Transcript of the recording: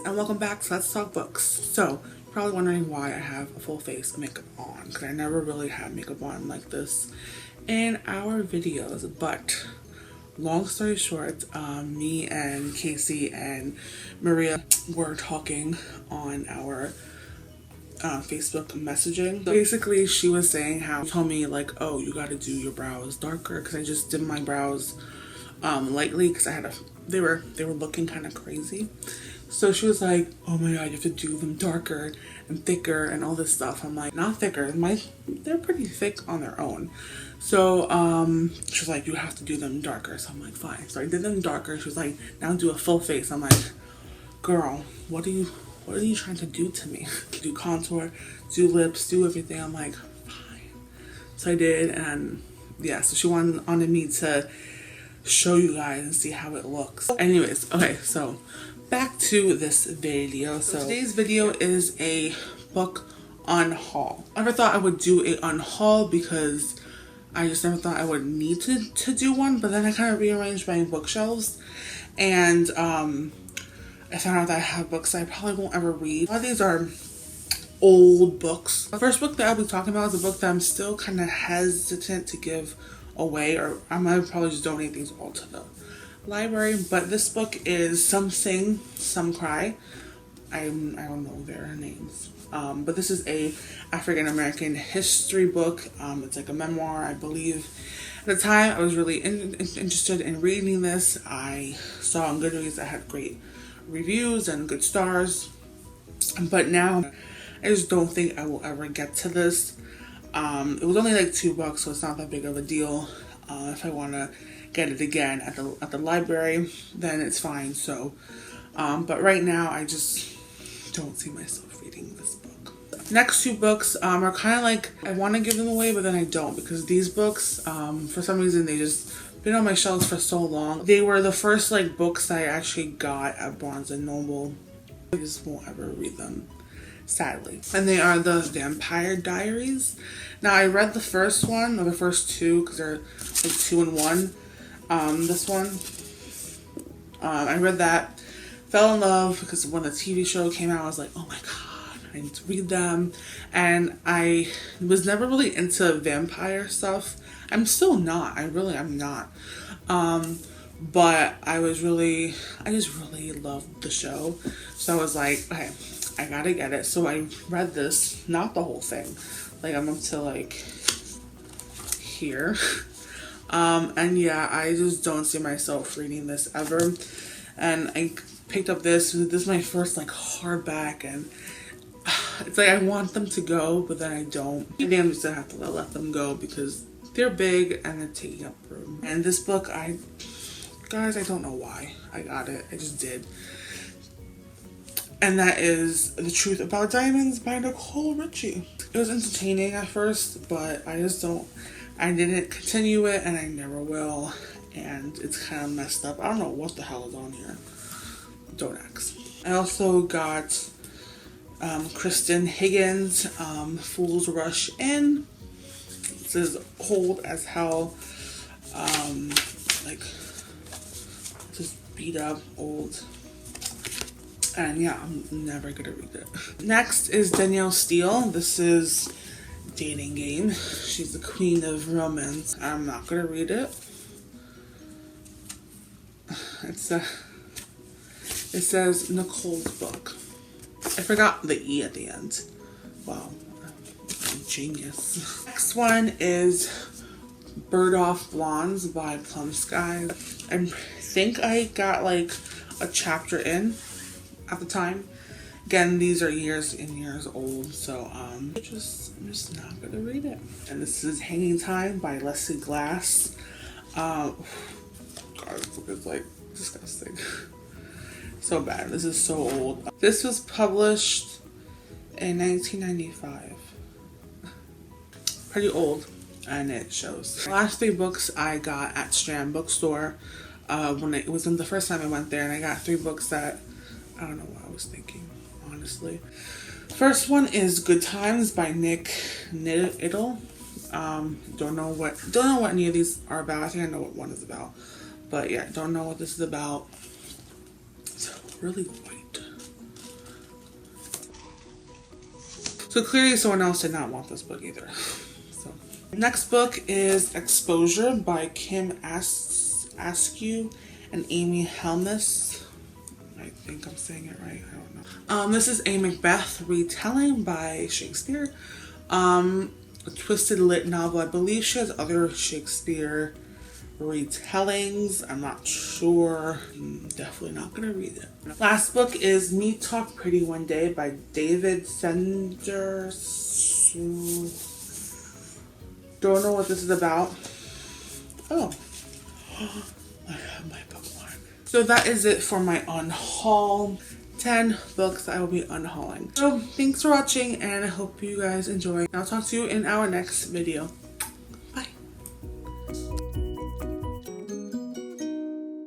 and welcome back to Let's Talk Books. So, you're probably wondering why I have a full face of makeup on, because I never really had makeup on like this in our videos. But long story short, me and Casey and Maria were talking on our Facebook messaging. So basically, she was saying how she told me like, oh, you got to do your brows darker, because I just did my brows lightly because I had they were looking kind of crazy. So she was like, oh my god, you have to do them darker and thicker and all this stuff. I'm like, not thicker, they're pretty thick on their own. So she was like, you have to do them darker. So I'm like, fine. So I did them darker. She was like, now do a full face. I'm like, girl, what are you trying to do to me? Do contour, do lips, do everything. I'm like, fine. So I did, and yeah, so she wanted me to show you guys and see how it looks. Anyways, okay, so back to this video. So today's video is a book unhaul. I never thought I would do a unhaul because I just never thought I would need to do one, but then I kind of rearranged my bookshelves and I found out that I have books that I probably won't ever read. A lot of these are old books. The first book that I'll be talking about is a book that I'm still kind of hesitant to give away, or I might probably just donate these all to the library. But this book is Some Sing, Some Cry. I don't know their names. But this is a African American history book. It's like a memoir, I believe. At the time, I was really interested in reading this. I saw on Goodreads that had great reviews and good stars. But now, I just don't think I will ever get to this. It was only like $2, so it's not that big of a deal. If I want to get it again at the library, then it's fine. So, but right now I just don't see myself reading this book. Next two books are kind of like I want to give them away, but then I don't, because these books, for some reason, they just been on my shelves for so long. They were the first like books that I actually got at Barnes and Noble. I just won't ever read them, sadly. And they are the Vampire Diaries. Now, I read the first one, or the first two, because they're like 2 in 1. This one, I read that, fell in love, because when the TV show came out, I was like, oh my god, I need to read them. And I was never really into vampire stuff. I'm still not. I'm not. But I just really loved the show. So I was like, okay, I gotta get it. So I read this, not the whole thing. Like, I'm up to like here. And yeah, I just don't see myself reading this ever. And I picked up this. This is my first like hardback, and it's like I want them to go, but then I don't. I think I'm just gonna have to let them go because they're big and they're taking up room. And this book, guys, I don't know why I got it. I just did. And that is The Truth About Diamonds by Nicole Richie. It was entertaining at first, but I didn't continue it, and I never will. And it's kind of messed up. I don't know what the hell is on here. Don't ask. I also got Kristen Higgins, Fools Rush In. This is old as hell. Like, just beat up, old. And yeah, I'm never gonna read it. Next is Danielle Steele. This is Dating Game. She's the queen of romance. I'm not gonna read it. It says Nicole's book. I forgot the E at the end. Wow, I'm genius. Next one is Bird Off Blondes by Plum Sky. I think I got like a chapter in at the time. Again, these are years and years old, so I'm just not gonna read it. And this is Hanging Time by Leslie Glass. God, this book is like disgusting. So bad. This is so old. This was published in 1995. Pretty old, and it shows. The last 3 books I got at Strand Bookstore. When it was the first time I went there, and I got 3 books that I don't know what I was thinking, honestly. First one is Good Times by Nick Idle. Don't know what any of these are about. I think I know what one is about, but yeah, don't know what this is about. It's really white. So clearly someone else did not want this book either. So next book is Exposure by Kim Askew and Amy Helmuth. I think I'm saying it right. I don't know. This is a Macbeth retelling by Shakespeare. A twisted lit novel. I believe she has other Shakespeare retellings. I'm not sure. I'm definitely not gonna read it. Last book is Me Talk Pretty One Day by David Sanders. Don't know what this is about. Oh, I have my bookmark. So that is it for my unhaul. 10 books I will be unhauling. So thanks for watching and I hope you guys enjoy. I'll talk to you in our next video.